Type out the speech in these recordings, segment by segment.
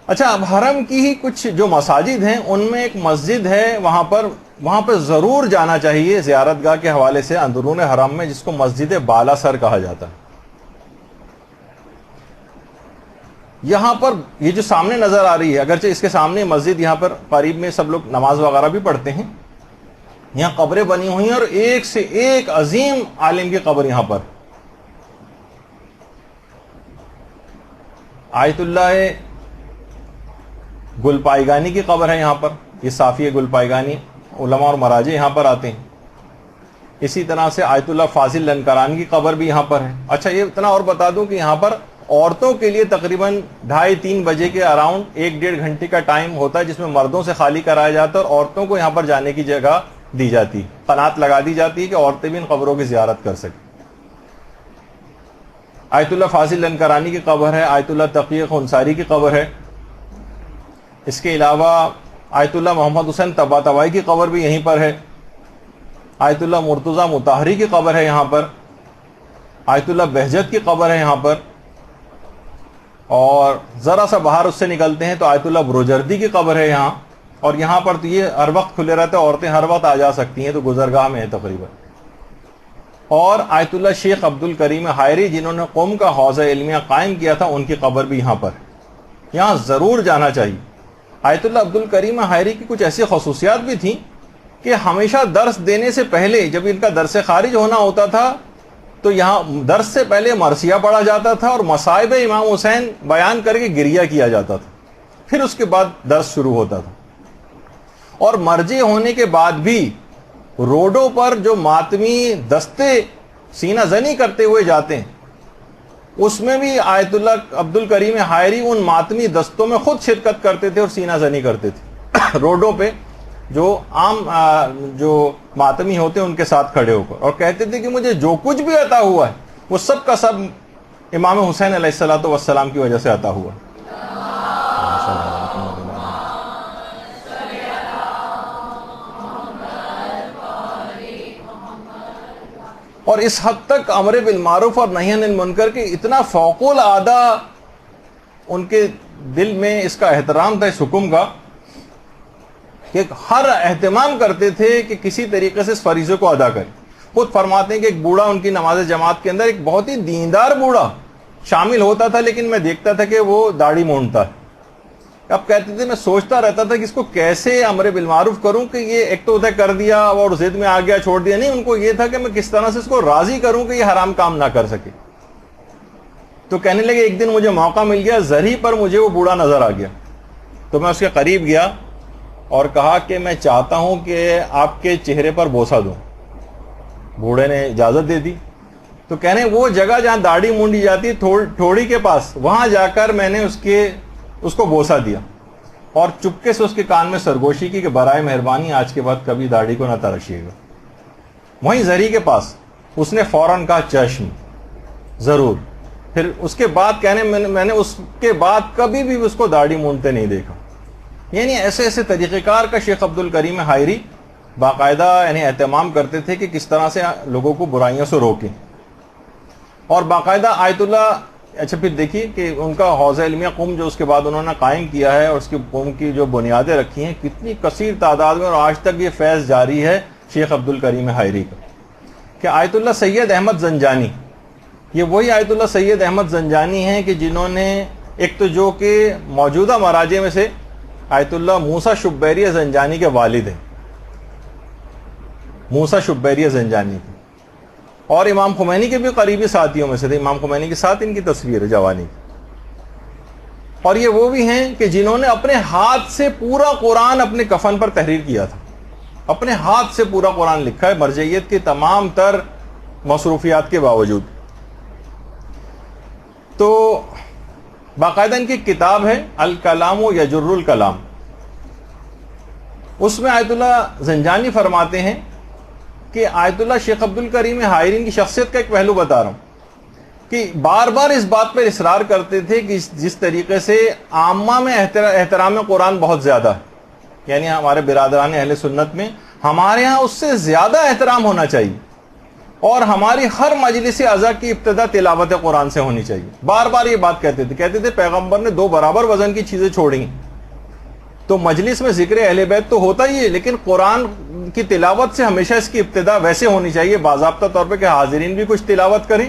اچھا، اب حرم کی ہی کچھ جو مساجد ہیں ان میں ایک مسجد ہے، وہاں پر ضرور جانا چاہیے زیارت گاہ کے حوالے سے اندرون حرم میں، جس کو مسجد بالا سر کہا جاتا ہے۔ یہاں پر یہ جو سامنے نظر آ رہی ہے، اگرچہ اس کے سامنے مسجد، یہاں پر قریب میں سب لوگ نماز وغیرہ بھی پڑھتے ہیں، یہاں قبریں بنی ہوئی ہیں اور ایک سے ایک عظیم عالم کی قبر یہاں پر۔ آیت اللہ گل پائیگانی کی قبر ہے یہاں پر، یہ صافی گل پائیگانی، علماء اور مراجع یہاں پر آتے ہیں۔ اسی طرح سے آیت اللہ فاضل لنکرانی کی قبر بھی یہاں پر ہے۔ اچھا، یہ اتنا اور بتا دوں کہ یہاں پر عورتوں کے لیے تقریباً 2:30-3 بجے کے اراؤنڈ 1-1.5 گھنٹے کا ٹائم ہوتا ہے، جس میں مردوں سے خالی کرایا جاتا ہے اور عورتوں کو یہاں پر جانے کی جگہ دی جاتی، قنات لگا دی جاتی ہے کہ عورتیں بھی ان قبروں کی زیارت کر سکیں۔ آیت اللہ فاضل لنکرانی کی قبر ہے، آیت اللہ تقی انصاری کی قبر ہے۔ اس کے علاوہ آیت اللہ محمد حسین طباطبائی کی قبر بھی یہیں پر ہے، آیت اللہ مرتضی مطہری کی قبر ہے یہاں پر، آیت اللہ بہجت کی قبر ہے یہاں پر، اور ذرا سا باہر اس سے نکلتے ہیں تو آیت اللہ بروجردی کی قبر ہے یہاں، اور یہاں پر تو یہ ہر وقت کھلے رہتے ہیں، عورتیں ہر وقت آ جا سکتی ہیں، تو گزرگاہ میں ہے تقریباً۔ اور آیت اللہ شیخ عبد الکریم حائری، جنہوں نے قوم کا حوضہ علمیہ قائم کیا تھا، ان کی قبر بھی یہاں پر ہے، یہاں ضرور جانا چاہیے۔ آیت اللہ عبد الکریم حائری کی کچھ ایسی خصوصیات بھی تھیں کہ ہمیشہ درس دینے سے پہلے، جب ان کا درس خارج ہونا ہوتا تھا تو یہاں درس سے پہلے مرثیہ پڑھا جاتا تھا اور مصائب امام حسین بیان کر کے گریہ کیا جاتا تھا، پھر اس کے بعد درس شروع ہوتا تھا۔ اور مرجع ہونے کے بعد بھی روڈوں پر جو ماتمی دستے سینہ زنی کرتے ہوئے جاتے ہیں، اس میں بھی آیت اللہ عبد الکریم حائری ان ماتمی دستوں میں خود شرکت کرتے تھے اور سینہ زنی کرتے تھے روڈوں پہ، جو عام جو ماتمی ہوتے ہیں ان کے ساتھ کھڑے ہو کر، اور کہتے تھے کہ مجھے جو کچھ بھی عطا ہوا ہے وہ سب کا سب امام حسین علیہ الصلوۃ والسلام کی وجہ سے عطا ہوا ہے۔ اور اس حد تک امر بالمعروف اور نہی عن المنکر کے اتنا فوق العادہ ان کے دل میں اس کا احترام تھا اس حکم کا کہ ہر اہتمام کرتے تھے کہ کسی طریقے سے اس فریضے کو ادا کریں۔ خود فرماتے ہیں کہ ایک بوڑھا ان کی نماز جماعت کے اندر، ایک بہت ہی دیندار بوڑھا شامل ہوتا تھا، لیکن میں دیکھتا تھا کہ وہ داڑھی مونڈتا ہے۔ اب کہتے تھے میں سوچتا رہتا تھا کہ اس کو کیسے امر بالمعروف کروں کہ یہ ایک تو ادھر کر دیا اور ضد میں آ گیا چھوڑ دیا، نہیں، ان کو یہ تھا کہ میں کس طرح سے اس کو راضی کروں کہ یہ حرام کام نہ کر سکے۔ تو کہنے لگے ایک دن مجھے موقع مل گیا، زری پر مجھے وہ بوڑھا نظر آ گیا، تو میں اس کے قریب گیا اور کہا کہ میں چاہتا ہوں کہ آپ کے چہرے پر بوسہ دوں۔ بوڑھے نے اجازت دے دی۔ تو کہنے وہ جگہ جہاں داڑھی مونڈی جاتی ہے ٹھوڑی کے پاس، وہاں جا کر میں نے اس کو بوسہ دیا اور چپکے سے اس کے کان میں سرگوشی کی کہ برائے مہربانی آج کے بعد کبھی داڑھی کو نہ تراشیے گا۔ وہیں زری کے پاس اس نے فوراً کہا چشم، ضرور۔ پھر اس کے بعد کہنے میں نے اس کے بعد کبھی بھی اس کو داڑھی مونڈتے نہیں دیکھا۔ یعنی ایسے ایسے طریقہ کار کا شیخ عبد الکریم حائری باقاعدہ اہتمام کرتے تھے کہ کس طرح سے لوگوں کو برائیوں سے روکیں، اور باقاعدہ آیت اللہ۔ اچھا، پھر دیکھیے کہ ان کا حوضہ علمیہ قم جو اس کے بعد انہوں نے قائم کیا ہے اور اس کی قوم کی جو بنیادیں رکھی ہیں، کتنی کثیر تعداد میں، اور آج تک یہ فیض جاری ہے شیخ عبد الکریم حائری کا۔ کہ آیت اللہ سید احمد زنجانی، یہ وہی آیت اللہ سید احمد زنجانی ہیں کہ جنہوں نے ایک تو جو کہ موجودہ مراجع میں سے آیت اللہ موسیٰ شبیری زنجانی کے والد ہیں، موسیٰ شبیری زنجانی کے، اور امام خمینی کے بھی قریبی ساتھیوں میں سے تھے، امام خمینی کے ساتھ ان کی تصویر ہے جوانی کی۔ اور یہ وہ بھی ہیں کہ جنہوں نے اپنے ہاتھ سے پورا قرآن اپنے کفن پر تحریر کیا تھا، اپنے ہاتھ سے پورا قرآن لکھا ہے مرجعیت کے تمام تر مصروفیات کے باوجود۔ تو باقاعدہ ان کی کتاب ہے الکلام و یجر الکلام، اس میں آیت اللہ زنجانی فرماتے ہیں کہ آیت اللہ شیخ عبد الکریم حائری کی شخصیت کا ایک پہلو بتا رہا ہوں کہ بار بار اس بات پر اصرار کرتے تھے کہ جس طریقے سے عامہ میں احترام قرآن بہت زیادہ ہے، یعنی ہمارے برادران اہل سنت میں ہمارے ہاں اس سے زیادہ احترام ہونا چاہیے، اور ہماری ہر مجلس عزا کی ابتدا تلاوت قرآن سے ہونی چاہیے. بار بار یہ بات کہتے تھے پیغمبر نے 2 برابر وزن کی چیزیں چھوڑی. تو مجلس میں ذکر اہل بیت تو ہوتا ہی ہے، لیکن قرآن کی تلاوت سے ہمیشہ اس کی ابتدا ویسے ہونی چاہیے باضابطہ طور پہ کہ حاضرین بھی کچھ تلاوت کریں،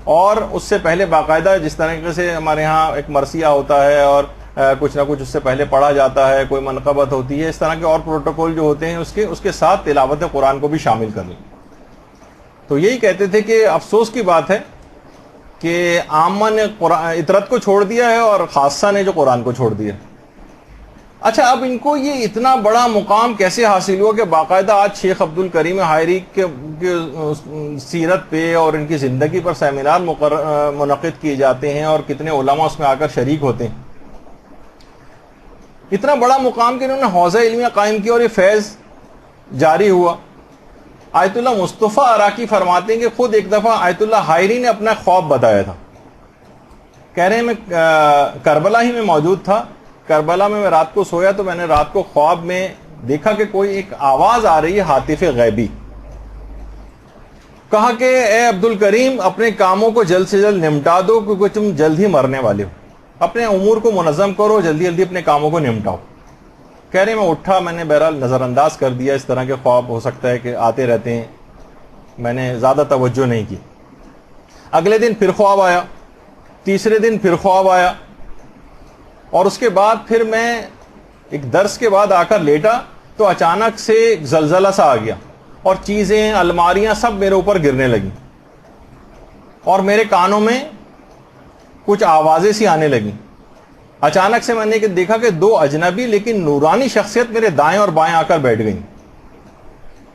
اور اس سے پہلے باقاعدہ جس طریقے سے ہمارے ہاں ایک مرثیہ ہوتا ہے اور کچھ نہ کچھ اس سے پہلے پڑھا جاتا ہے، کوئی منقبت ہوتی ہے، اس طرح کے اور پروٹوکول جو ہوتے ہیں اس کے ساتھ تلاوت قرآن کو بھی شامل کر لیں. تو یہی کہتے تھے کہ افسوس کی بات ہے کہ عامہ نے اطرت کو چھوڑ دیا ہے اور خاصہ نے جو قرآن کو چھوڑ دیا. اچھا، اب ان کو یہ اتنا بڑا مقام کیسے حاصل ہوا کہ باقاعدہ آج شیخ عبد الکریم حائری کے سیرت پہ اور ان کی زندگی پر سیمینار منعقد کیے جاتے ہیں اور کتنے علماء اس میں آ کر شریک ہوتے ہیں. اتنا بڑا مقام کہ انہوں نے حوزہ علمیہ قائم کیا اور یہ فیض جاری ہوا. آیت اللہ مصطفیٰ عراقی فرماتے ہیں کہ خود ایک دفعہ آیت اللہ حائری نے اپنا خواب بتایا تھا. کہہ رہے ہیں میں کربلا ہی میں موجود تھا. کربلا میں رات کو سویا تو میں نے رات کو خواب میں دیکھا کہ کوئی ایک آواز آ رہی ہے ہاتف غیبی. کہا کہ اے عبد الکریم اپنے کاموں کو جلد سے جلد نمٹا دو کیونکہ تم جلد ہی مرنے والے ہو. اپنے امور کو منظم کرو، جلدی جلدی اپنے کاموں کو نمٹاؤ. کہہ رہے میں اٹھا، میں نے بہرحال نظر انداز کر دیا، اس طرح کے خواب ہو سکتا ہے کہ آتے رہتے ہیں، میں نے زیادہ توجہ نہیں کی. اگلے دن پھر خواب آیا، تیسرے دن پھر خواب آیا، اور اس کے بعد پھر میں ایک درس کے بعد آ کر لیٹا تو اچانک سے ایک زلزلہ سا آ گیا اور چیزیں، الماریاں سب میرے اوپر گرنے لگیں اور میرے کانوں میں کچھ آوازیں سی آنے لگیں. اچانک سے میں نے دیکھا کہ 2 اجنبی لیکن نورانی شخصیت میرے دائیں اور بائیں آ کر بیٹھ گئیں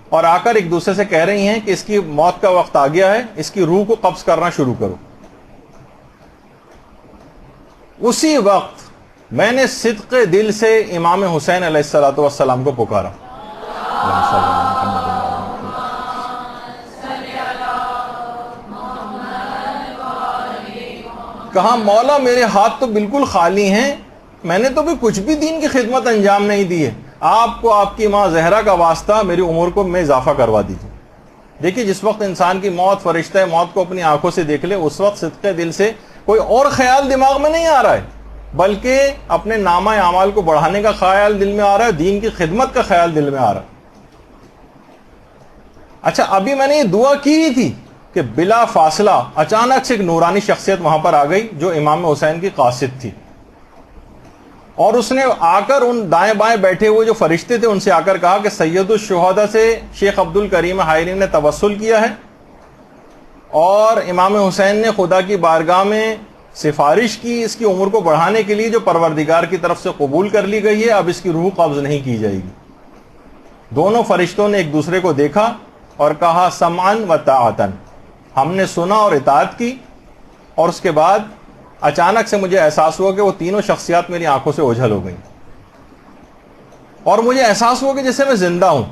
اور آ کر ایک دوسرے سے کہہ رہی ہیں کہ اس کی موت کا وقت آ گیا ہے، اس کی روح کو قبض کرنا شروع کرو. اسی وقت میں نے صدق دل سے امام حسین علیہ الصلوۃ والسلام کو پکارا. کہا مولا میرے ہاتھ تو بالکل خالی ہیں، میں نے تو بھی کچھ بھی دین کی خدمت انجام نہیں دی ہے. آپ کو آپ کی ماں زہرا کا واسطہ میری عمر کو میں اضافہ کروا دیجیے. دیکھیے جس وقت انسان کی موت، فرشتہ موت کو اپنی آنکھوں سے دیکھ لے، اس وقت صدقے دل سے کوئی اور خیال دماغ میں نہیں آ رہا ہے، بلکہ اپنے نامہ اعمال کو بڑھانے کا خیال دل میں آ رہا ہے، دین کی خدمت کا خیال دل میں آ رہا ہے. اچھا، ابھی میں نے یہ دعا کی ہی تھی کہ بلا فاصلہ اچانک سے ایک نورانی شخصیت وہاں پر آ گئی جو امام حسین کی قاصد تھی، اور اس نے آ کر ان دائیں بائیں بیٹھے ہوئے جو فرشتے تھے ان سے آ کر کہا کہ سید الشہداء سے شیخ عبد الکریم حائری نے توسل کیا ہے اور امام حسین نے خدا کی بارگاہ میں سفارش کی اس کی عمر کو بڑھانے کے لیے جو پروردگار کی طرف سے قبول کر لی گئی ہے، اب اس کی روح قبض نہیں کی جائے گی. دونوں فرشتوں نے ایک دوسرے کو دیکھا اور کہا سمعن و طاعتن، ہم نے سنا اور اطاعت کی. اور اس کے بعد اچانک سے مجھے احساس ہوا کہ وہ تینوں شخصیات میری آنکھوں سے اوجھل ہو گئیں اور مجھے احساس ہوا کہ جیسے میں زندہ ہوں.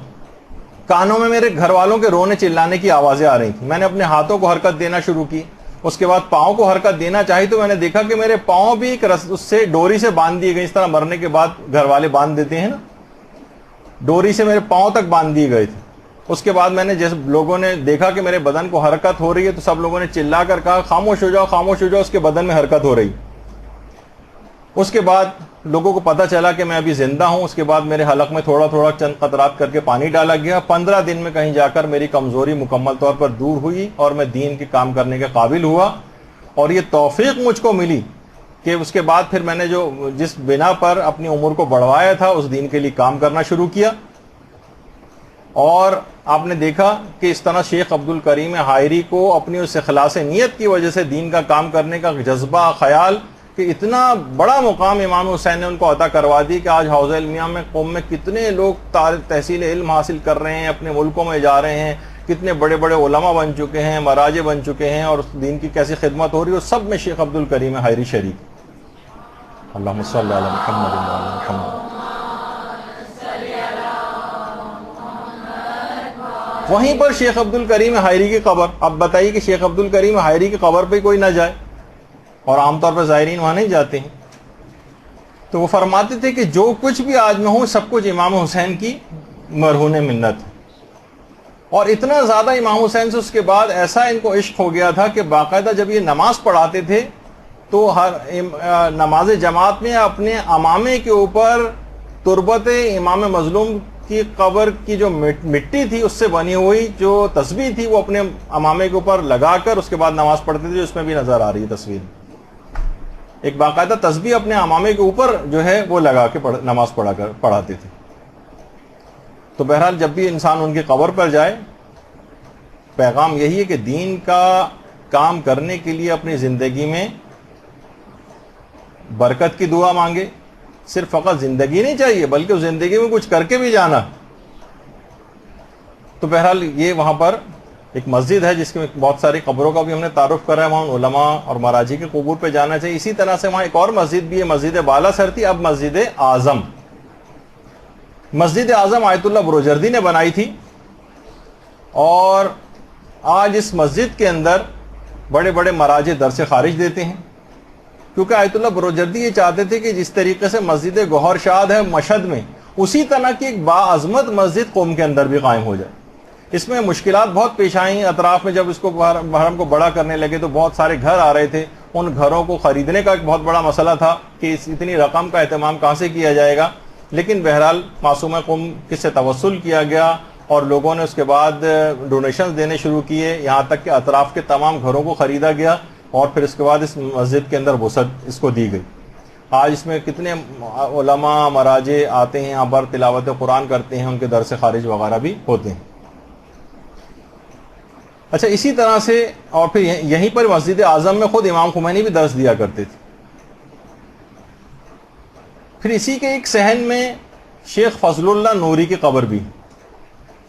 کانوں میں میرے گھر والوں کے رونے چلانے کی آوازیں آ رہی تھیں. میں نے اپنے ہاتھوں کو حرکت دینا شروع کی، اس کے بعد پاؤں کو حرکت دینا چاہی تو میں نے دیکھا کہ میرے پاؤں بھی ایک اس سے ڈوری سے باندھ دیے گئے، اس طرح مرنے کے بعد گھر والے باندھ دیتے ہیں نا، ڈوری سے میرے پاؤں تک باندھ دیے گئے تھے. اس کے بعد میں نے جیسے لوگوں نے دیکھا کہ میرے بدن کو حرکت ہو رہی ہے تو سب لوگوں نے چلا کر کہا خاموش ہو جاؤ خاموش ہو جاؤ، اس کے بدن میں حرکت ہو رہی. اس کے بعد لوگوں کو پتہ چلا کہ میں ابھی زندہ ہوں. اس کے بعد میرے حلق میں تھوڑا تھوڑا چند قطرات کر کے پانی ڈالا گیا. 15 دن میں کہیں جا کر میری کمزوری مکمل طور پر دور ہوئی اور میں دین کے کام کرنے کے قابل ہوا. اور یہ توفیق مجھ کو ملی کہ اس کے بعد پھر میں نے جس بنا پر اپنی عمر کو بڑھوایا تھا اس دین کے لیے کام کرنا شروع کیا. اور آپ نے دیکھا کہ اس طرح شیخ عبد الکریم حائری کو اپنی اس اخلاص نیت کی وجہ سے دین کا کام کرنے کا جذبہ، خیال کہ اتنا بڑا مقام امام حسین نے ان کو عطا کروا دی کہ آج حوزہ علمیہ میں قوم میں کتنے لوگ تحصیل علم حاصل کر رہے ہیں، اپنے ملکوں میں جا رہے ہیں، کتنے بڑے بڑے علماء بن چکے ہیں، مراجع بن چکے ہیں، اور دین کی کیسی خدمت ہو رہی ہے، سب میں شیخ عبد الکریم حائری شریک. اللہم صلی علی محمد و علی محمد. وہیں پر شیخ عبد الکریم حائری کی قبر. اب بتائیے کہ شیخ عبد الکریم حائری کی قبر پہ کوئی نہ جائے، اور عام طور پر زائرین وہاں نہیں جاتے ہیں. تو وہ فرماتے تھے کہ جو کچھ بھی آج میں ہوں سب کچھ امام حسین کی مرہون منت ہے. اور اتنا زیادہ امام حسین سے اس کے بعد ایسا ان کو عشق ہو گیا تھا کہ باقاعدہ جب یہ نماز پڑھاتے تھے تو ہر نماز جماعت میں اپنے امامے کے اوپر تربت امام مظلوم کی قبر کی جو مٹی تھی اس سے بنی ہوئی جو تسبیح تھی وہ اپنے امامے کے اوپر لگا کر اس کے بعد نماز پڑھتے تھے. اس میں بھی نظر آ رہی ہے تصویر, ایک باقاعدہ تسبیح اپنے امامے کے اوپر جو ہے وہ لگا کے نماز پڑھاتے تھے. تو بہرحال جب بھی انسان ان کی قبر پر جائے, پیغام یہی ہے کہ دین کا کام کرنے کے لیے اپنی زندگی میں برکت کی دعا مانگے. صرف فقط زندگی نہیں چاہیے بلکہ زندگی میں کچھ کر کے بھی جانا. تو بہرحال یہ وہاں پر ایک مسجد ہے جس میں بہت ساری قبروں کا بھی ہم نے تعارف کرا ہے, وہاں علماء اور مراجی کے قبور پہ جانا چاہیے. اسی طرح سے وہاں ایک اور مسجد بھی ہے, مسجد بالا سر تھی, اب مسجد اعظم. مسجد اعظم آیت اللہ بروجردی نے بنائی تھی, اور آج اس مسجد کے اندر بڑے بڑے مراجع درس خارج دیتے ہیں, کیونکہ آیت اللہ بروجردی یہ چاہتے تھے کہ جس طریقے سے مسجد گوہر شاد ہے مشہد میں, اسی طرح کی ایک باعظمت مسجد قوم کے اندر بھی قائم ہو جائے. اس میں مشکلات بہت پیش آئیں اطراف میں, جب اس کو حرم کو بڑا کرنے لگے تو بہت سارے گھر آ رہے تھے, ان گھروں کو خریدنے کا ایک بہت بڑا مسئلہ تھا کہ اتنی رقم کا اہتمام کہاں سے کیا جائے گا. لیکن بہرحال معصومہ قوم کس سے توسل کیا گیا اور لوگوں نے اس کے بعد ڈونیشنز دینے شروع کیے, یہاں تک کہ اطراف کے تمام گھروں کو خریدا گیا اور پھر اس کے بعد اس مسجد کے اندر وسعت اس کو دی گئی. آج اس میں کتنے علماء مراجع آتے ہیں, یہاں پر تلاوت قرآن کرتے ہیں, ان کے درس خارج وغیرہ بھی ہوتے ہیں. اچھا, اسی طرح سے اور پھر یہیں پر مسجد اعظم میں خود امام خمینی بھی درس دیا کرتے تھے. پھر اسی کے ایک صحن میں شیخ فضل اللہ نوری کی قبر بھی.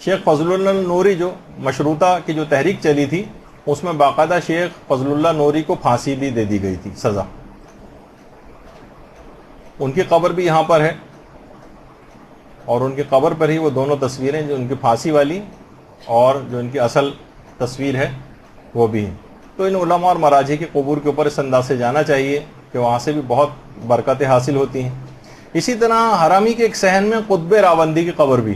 شیخ فضل اللہ نوری جو مشروطہ کی جو تحریک چلی تھی, اس میں باقاعدہ شیخ فضل اللہ نوری کو پھانسی بھی دے دی گئی تھی, سزا. ان کی قبر بھی یہاں پر ہے, اور ان کی قبر پر ہی وہ دونوں تصویریں, جو ان کی پھانسی والی اور جو ان کی اصل تصویر ہے وہ بھی ہیں. تو ان علماء اور مراجع کے قبور کے اوپر اس انداز سے جانا چاہیے کہ وہاں سے بھی بہت برکتیں حاصل ہوتی ہیں. اسی طرح حرامی کے ایک صحن میں قطب راوندی کی قبر بھی,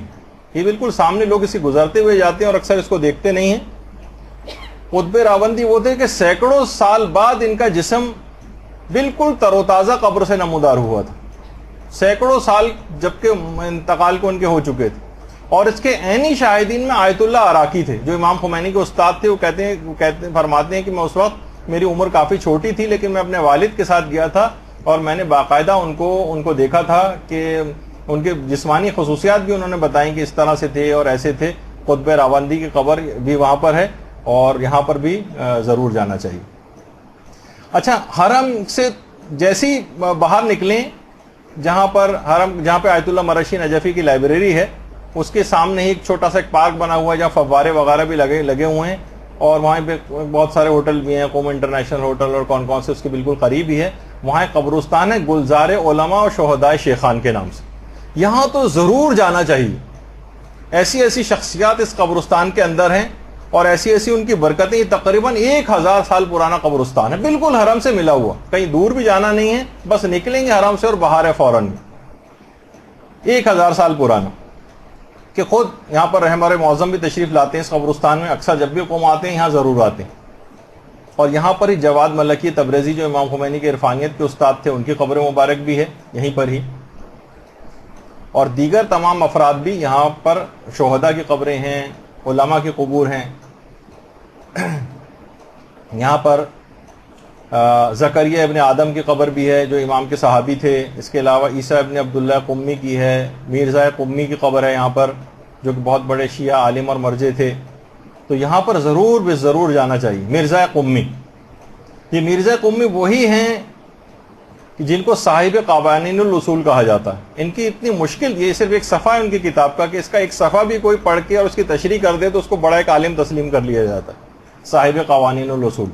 یہ بالکل سامنے لوگ اسی گزرتے ہوئے جاتے ہیں اور اکثر اس کو دیکھتے نہیں ہیں. قطب راوندی وہ تھے کہ سینکڑوں سال بعد ان کا جسم بالکل تر و تازہ قبر سے نمودار ہوا تھا, سینکڑوں سال جبکہ انتقال کو ان کے ہو چکے تھے. اور اس کے عینی شاہدین میں آیت اللہ عراقی تھے, جو امام خمینی کے استاد تھے. وہ فرماتے ہیں کہ میں اس وقت میری عمر کافی چھوٹی تھی, لیکن میں اپنے والد کے ساتھ گیا تھا اور میں نے باقاعدہ ان کو دیکھا تھا کہ ان کے جسمانی خصوصیات بھی انہوں نے بتائیں کہ اس طرح سے تھے اور ایسے تھے. قطب راوندی کی قبر بھی وہاں پر ہے اور یہاں پر بھی ضرور جانا چاہیے. اچھا, حرم سے جیسی باہر نکلیں, جہاں پر آیت اللہ مرشی نجفی کی لائبریری ہے, اس کے سامنے ہی ایک چھوٹا سا ایک پارک بنا ہوا ہے جہاں فوارے وغیرہ بھی لگے ہوئے ہیں, اور وہاں پہ بہت سارے ہوٹل بھی ہیں, قوم انٹرنیشنل ہوٹل اور کون سے اس کے بالکل قریب ہی ہے. وہاں ایک قبرستان ہے گلزار علماء اور شہداء شیخان کے نام سے. یہاں تو ضرور جانا چاہیے. ایسی شخصیات اس قبرستان کے اندر ہیں اور ایسی ان کی برکتیں. تقریباً 1000 سال پرانا قبرستان ہے, بالکل حرم سے ملا ہوا, کہیں دور بھی جانا نہیں ہے, بس نکلیں گے حرم سے اور باہر ہے فوراً. 1000 سال پرانا, کہ خود یہاں پر ہمارے معظم بھی تشریف لاتے ہیں اس قبرستان میں. اکثر جب بھی قوم آتے ہیں یہاں ضرور آتے ہیں. اور یہاں پر ہی جواد ملکی تبریزی جو امام خمینی کے عرفانیت کے استاد تھے, ان کی قبر مبارک بھی ہے یہیں پر ہی. اور دیگر تمام افراد بھی یہاں پر, شہداء کی قبریں ہیں, علماء کی قبور ہیں. یہاں پر زکریا ابن آدم کی قبر بھی ہے جو امام کے صحابی تھے. اس کے علاوہ عیسیٰ ابن عبداللہ قمی کی ہے, مرزا قمی کی قبر ہے یہاں پر, جو کہ بہت بڑے شیعہ عالم اور مرجع تھے. تو یہاں پر ضرور جانا چاہیے. مرزا قمی, یہ مرزا قمی وہی ہیں جن کو صاحب قوانین الاصول کہا جاتا ہے. ان کی اتنی مشکل, یہ صرف ایک صفحہ ہے ان کی کتاب کا, کہ اس کا ایک صفحہ بھی کوئی پڑھ کے اور اس کی تشریح کر دے تو اس کو بڑا ایک عالم تسلیم کر لیا جاتا ہے. صاحب قوانین الاصول.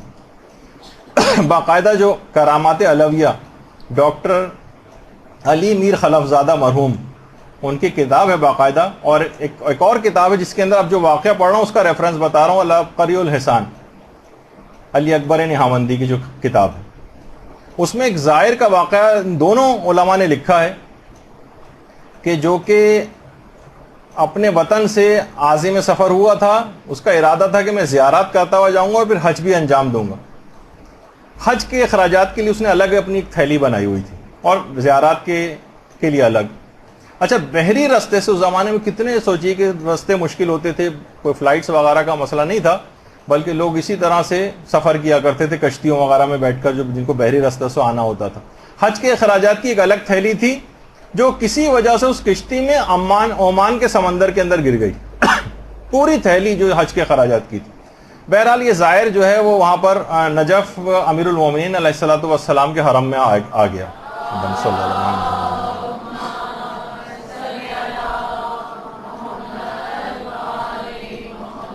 باقاعدہ جو کرامات علویہ ڈاکٹر علی میر خلف زادہ مرحوم, ان کی کتاب ہے باقاعدہ. اور ایک اور کتاب ہے جس کے اندر اب جو واقعہ پڑھ رہا ہوں اس کا ریفرنس بتا رہا ہوں, العبقری الحسان, علی اکبر نہاوندی کی جو کتاب ہے. اس میں ایک زائر کا واقعہ دونوں علماء نے لکھا ہے کہ جو کہ اپنے وطن سے عازم سفر ہوا تھا، اس کا ارادہ تھا کہ میں زیارات کرتا ہوا جاؤں گا اور پھر حج بھی انجام دوں گا۔ حج کے اخراجات کے لیے اس نے الگ اپنی ایک تھیلی بنائی ہوئی تھی اور زیارات کے لیے الگ۔ اچھا، بحری راستے سے اس زمانے میں کتنے، سوچیے کہ راستے مشکل ہوتے تھے، کوئی فلائٹس وغیرہ کا مسئلہ نہیں تھا، بلکہ لوگ اسی طرح سے سفر کیا کرتے تھے کشتیوں وغیرہ میں بیٹھ کر، جو جن کو بحری راستے سے آنا ہوتا تھا۔ حج کے اخراجات کی ایک الگ تھیلی تھی جو کسی وجہ سے اس کشتی میں عمان کے سمندر کے اندر گر گئی۔ پوری تھیلی جو حج کے اخراجات کی تھی۔ بہرحال یہ زائر جو ہے وہ وہاں پر نجف امیر المومنین علیہ الصلوۃ والسلام کے حرم میں آ گیا۔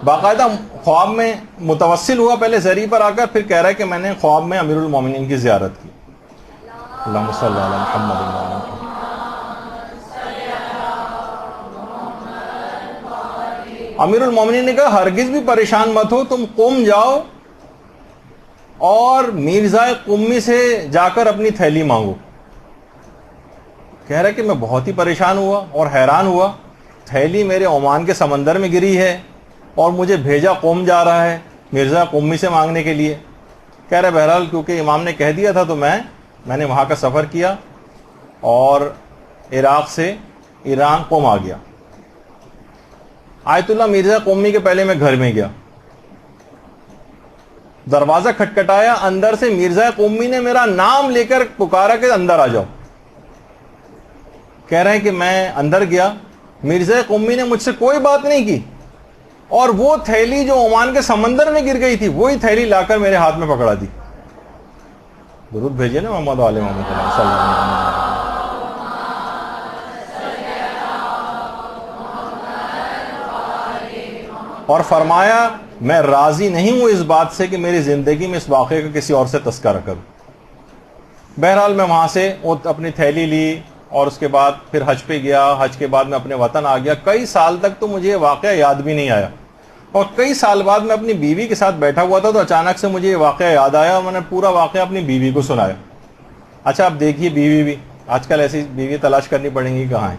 باقاعدہ خواب میں متوسل ہوا، پہلے زری پر آ کر، پھر کہہ رہا ہے کہ میں نے خواب میں امیر المومنین کی زیارت کی۔ اللہم صلی علی محمد۔ امیر المومنین نے کہا ہرگز بھی پریشان مت ہو، تم قم جاؤ اور میرزا قمی سے جا کر اپنی تھیلی مانگو۔ کہہ رہا ہے کہ میں بہت ہی پریشان ہوا اور حیران ہوا، تھیلی میرے عمان کے سمندر میں گری ہے اور مجھے بھیجا قم جا رہا ہے مرزا قمی سے مانگنے کے لیے۔ کہہ رہے بہرحال کیونکہ امام نے کہہ دیا تھا تو میں نے وہاں کا سفر کیا اور عراق سے ایران قم آ گیا۔ آیت اللہ مرزا قمی کے پہلے میں گھر میں گیا، دروازہ کھٹکھٹایا، اندر سے مرزا قمی نے میرا نام لے کر پکارا کہ اندر آ جاؤ۔ کہہ رہے ہیں کہ میں اندر گیا، مرزا قمی نے مجھ سے کوئی بات نہیں کی، اور وہ تھیلی جو عمان کے سمندر میں گر گئی تھی وہی تھیلی لا کر میرے ہاتھ میں پکڑا دی۔ درود بھیجیے نا محمد علیہ محمد صلی اللہ علیہ وسلم۔ اور فرمایا میں راضی نہیں ہوں اس بات سے کہ میری زندگی میں اس واقعے کا کسی اور سے تذکرہ کروں۔ بہرحال میں وہاں سے اپنی تھیلی لی اور اس کے بعد پھر حج پہ گیا۔ حج کے بعد میں اپنے وطن آ گیا۔ کئی سال تک تو مجھے یہ واقعہ یاد بھی نہیں آیا، اور کئی سال بعد میں اپنی بیوی کے ساتھ بیٹھا ہوا تھا تو اچانک سے مجھے یہ واقعہ یاد آیا اور میں نے پورا واقعہ اپنی بیوی کو سنایا۔ اچھا اب دیکھیے، بیوی بھی آج کل ایسی بیوی تلاش کرنی پڑیں گی کہاں ہے۔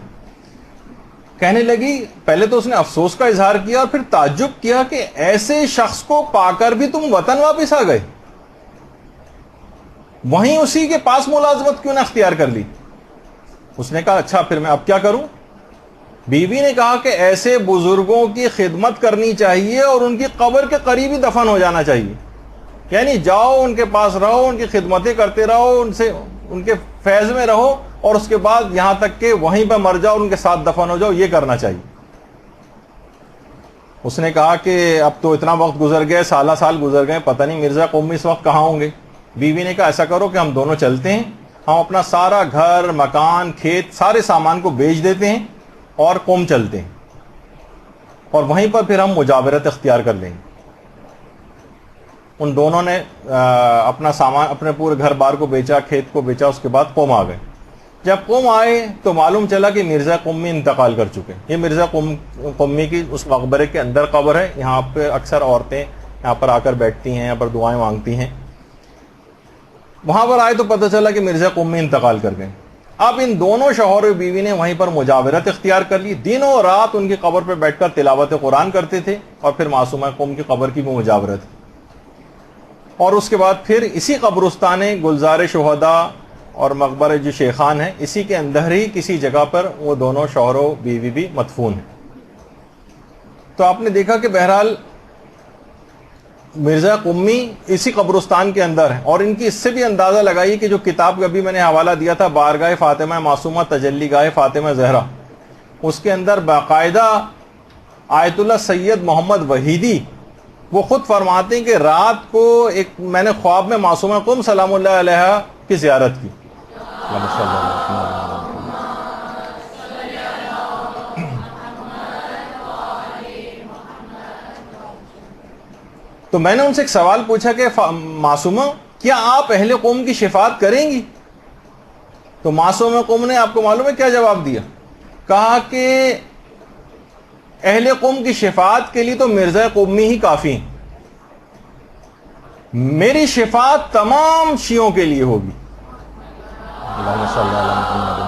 کہنے لگی، پہلے تو اس نے افسوس کا اظہار کیا اور پھر تعجب کیا کہ ایسے شخص کو پا کر بھی تم وطن واپس آ گئے، وہیں اسی کے پاس ملازمت کیوں نہ اختیار کر لی؟ اس نے کہا اچھا پھر میں اب کیا کروں؟ بیوی نے کہا کہ ایسے بزرگوں کی خدمت کرنی چاہیے اور ان کی قبر کے قریب ہی دفن ہو جانا چاہیے، یعنی جاؤ ان کے پاس رہو، ان کی خدمتیں کرتے رہو، ان کے فیض میں رہو، اور اس کے بعد یہاں تک کہ وہیں پہ مر جاؤ، ان کے ساتھ دفن ہو جاؤ، یہ کرنا چاہیے۔ اس نے کہا کہ اب تو اتنا وقت گزر گئے، سالہ سال گزر گئے، پتہ نہیں مرزا قمی اس وقت کہاں ہوں گے۔ بیوی نے کہا ایسا کرو کہ ہم دونوں چلتے ہیں، ہم اپنا سارا گھر، مکان، کھیت، سارے سامان کو بیچ دیتے ہیں اور قم چلتے ہیں، اور وہیں پر پھر ہم مجاورت اختیار کر لیں گے۔ ان دونوں نے اپنا سامان، اپنے پورے گھر بار کو بیچا، کھیت کو بیچا، اس کے بعد قم آ گئے۔ جب قم آئے تو معلوم چلا کہ مرزا قمی انتقال کر چکے۔ یہ مرزا قمی کی اس مقبرے کے اندر قبر ہے، یہاں پہ اکثر عورتیں یہاں پر آ کر بیٹھتی ہیں، یہاں پر دعائیں مانگتی ہیں۔ وہاں پر آئے تو پتہ چلا کہ مرزا قمی انتقال کر گئے۔ اب ان دونوں شوہر و بیوی نے وہیں پر مجاورت اختیار کر لی، دنوں رات ان کی قبر پہ بیٹھ کر تلاوت قرآن کرتے تھے، اور پھر معصومہ قم کی قبر کی بھی مجاورت۔ اور اس کے بعد پھر اسی قبرستان گلزار شہداء اور مقبرہ جو شیخان ہے، اسی کے اندر ہی کسی جگہ پر وہ دونوں شوہر و بیوی بھی مدفون ہیں۔ تو آپ نے دیکھا کہ بہرحال مرزا قمی اسی قبرستان کے اندر ہے، اور ان کی اس سے بھی اندازہ لگائی کہ جو کتاب کا بھی میں نے حوالہ دیا تھا، بارگاہ فاطمہ معصومہ تجلی گاہ فاطمہ زہرا، اس کے اندر باقاعدہ آیت اللہ سید محمد وحیدی وہ خود فرماتے ہیں کہ رات کو میں نے خواب میں معصومہ قم سلام اللہ علیہ کی زیارت کی۔ تو میں نے ان سے ایک سوال پوچھا کہ معصومہ کیا آپ اہل قوم کی شفاعت کریں گی؟ تو معصومہ قوم نے آپ کو معلوم ہے کیا جواب دیا؟ کہا کہ اہل قوم کی شفاعت کے لیے تو مرزا قمی ہی کافی ہیں، میری شفاعت تمام شیعوں کے لیے ہوگی۔ اللہم صلی علی محمد۔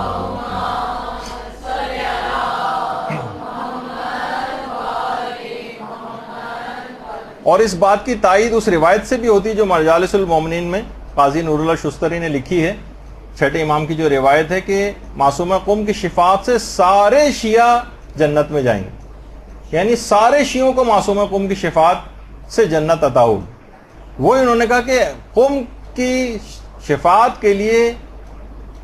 اور اس بات کی تائید اس روایت سے بھی ہوتی ہے جو مجالس المومنین میں قاضی نور اللہ شستری نے لکھی ہے، چھٹے امام کی جو روایت ہے کہ معصومہ قم کی شفاعت سے سارے شیعہ جنت میں جائیں گے، یعنی سارے شیعوں کو معصومہ قم کی شفاعت سے جنت عطا ہوگی۔ وہ انہوں نے کہا کہ قم کی شفاعت کے لیے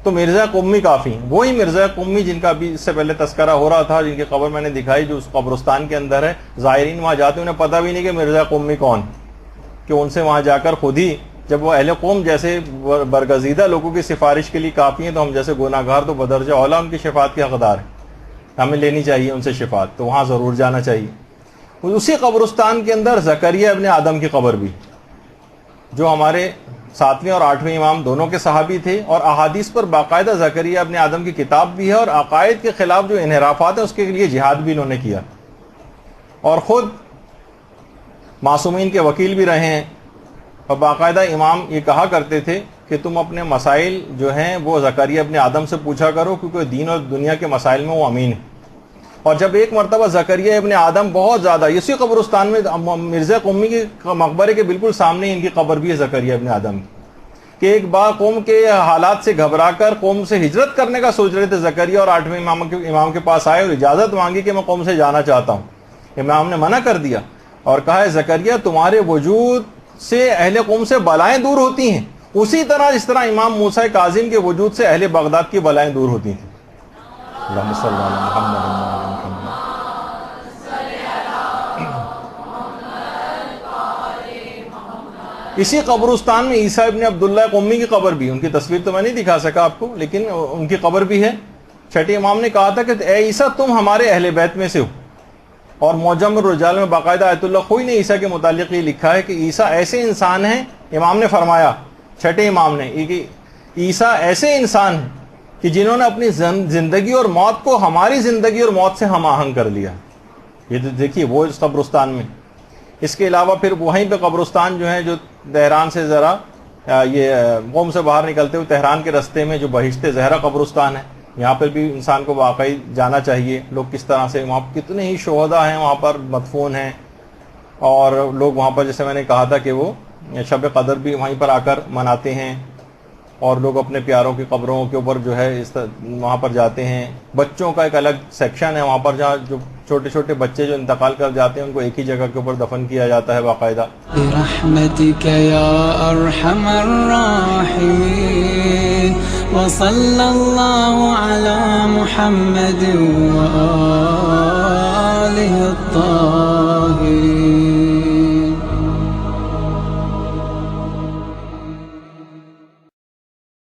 تو مرزا قمی کافی ہیں، وہی مرزا قمی جن کا ابھی اس سے پہلے تذکرہ ہو رہا تھا، جن کی قبر میں نے دکھائی جو اس قبرستان کے اندر ہے۔ زائرین وہاں جاتے انہیں پتہ بھی نہیں کہ مرزا قمی کون، کہ ان سے وہاں جا کر خود ہی جب وہ اہل قوم جیسے برگزیدہ لوگوں کی سفارش کے لیے کافی ہیں، تو ہم جیسے گناہ گار تو بدرجہ اولا ان کی شفاعت کے حقدار ہیں، ہمیں لینی چاہیے ان سے شفاعت، تو وہاں ضرور جانا چاہیے۔ اسی قبرستان کے اندر زکریا ابن آدم کی قبر بھی، جو ہمارے 7ویں اور 8ویں امام دونوں کے صحابی تھے، اور احادیث پر باقاعدہ زکریا ابن آدم کی کتاب بھی ہے، اور عقائد کے خلاف جو انحرافات ہیں اس کے لیے جہاد بھی انہوں نے کیا، اور خود معصومین کے وکیل بھی رہے ہیں۔ اور باقاعدہ امام یہ کہا کرتے تھے کہ تم اپنے مسائل جو ہیں وہ زکریا ابن آدم سے پوچھا کرو، کیونکہ دین اور دنیا کے مسائل میں وہ امین ہے۔ اور جب ایک مرتبہ زکریا ابن آدم بہت زیادہ اسی قبرستان میں مرزا قمی کے مقبرے کے بالکل سامنے ان کی قبر بھی ہے زکریا ابن آدم کی، کہ ایک بار قوم کے حالات سے گھبرا کر قوم سے ہجرت کرنے کا سوچ رہے تھے زکریا، اور 8ویں امام کے پاس آئے اور اجازت مانگی کہ میں قوم سے جانا چاہتا ہوں۔ امام نے منع کر دیا اور کہا ہے زکریا تمہارے وجود سے اہل قوم سے بلائیں دور ہوتی ہیں، اسی طرح جس طرح امام موسیٰ کاظم کے وجود سے اہل بغداد کی بلائیں دور ہوتی تھیں۔ اللہم صلی علی محمد وعلی محمد۔ اسی قبرستان میں عیسیٰ ابن عبداللہ قمی کی قبر بھی، ان کی تصویر تو میں نہیں دکھا سکا آپ کو، لیکن ان کی قبر بھی ہے۔ چھٹے امام نے کہا تھا کہ اے عیسیٰ تم ہمارے اہل بیت میں سے ہو، اور معجم الرجال میں باقاعدہ آیت اللہ خوئی نے عیسیٰ کے متعلق یہ لکھا ہے کہ عیسیٰ ایسے انسان ہیں، امام نے فرمایا، چھٹے امام نے، کہ عیسیٰ ایسے انسان ہیں کہ جنہوں نے اپنی زندگی اور موت کو ہماری زندگی اور موت سے ہم آہنگ کر لیا۔ یہ دیکھیے وہ اس قبرستان میں۔ اس کے علاوہ پھر وہیں پہ قبرستان جو ہیں جو تہران سے ذرا یہ قوم سے باہر نکلتے ہوئے تہران کے رستے میں جو بہشت زہرا قبرستان ہے، یہاں پر بھی انسان کو واقعی جانا چاہیے۔ لوگ کس طرح سے وہاں کتنے ہی شہداء ہیں وہاں پر مدفون ہیں، اور لوگ وہاں پر جیسے میں نے کہا تھا کہ وہ شب قدر بھی وہیں پر آ کر مناتے ہیں، اور لوگ اپنے پیاروں کی قبروں کے اوپر جو ہے وہاں پر جاتے ہیں۔ بچوں کا ایک الگ سیکشن ہے وہاں پر، جہاں جو چھوٹے چھوٹے بچے جو انتقال کر جاتے ہیں ان کو ایک ہی جگہ کے اوپر دفن کیا جاتا ہے باقاعدہ۔ برحمتک یا ارحم الراحمین وصلی اللہ علی محمد وآلہ الطاہرین۔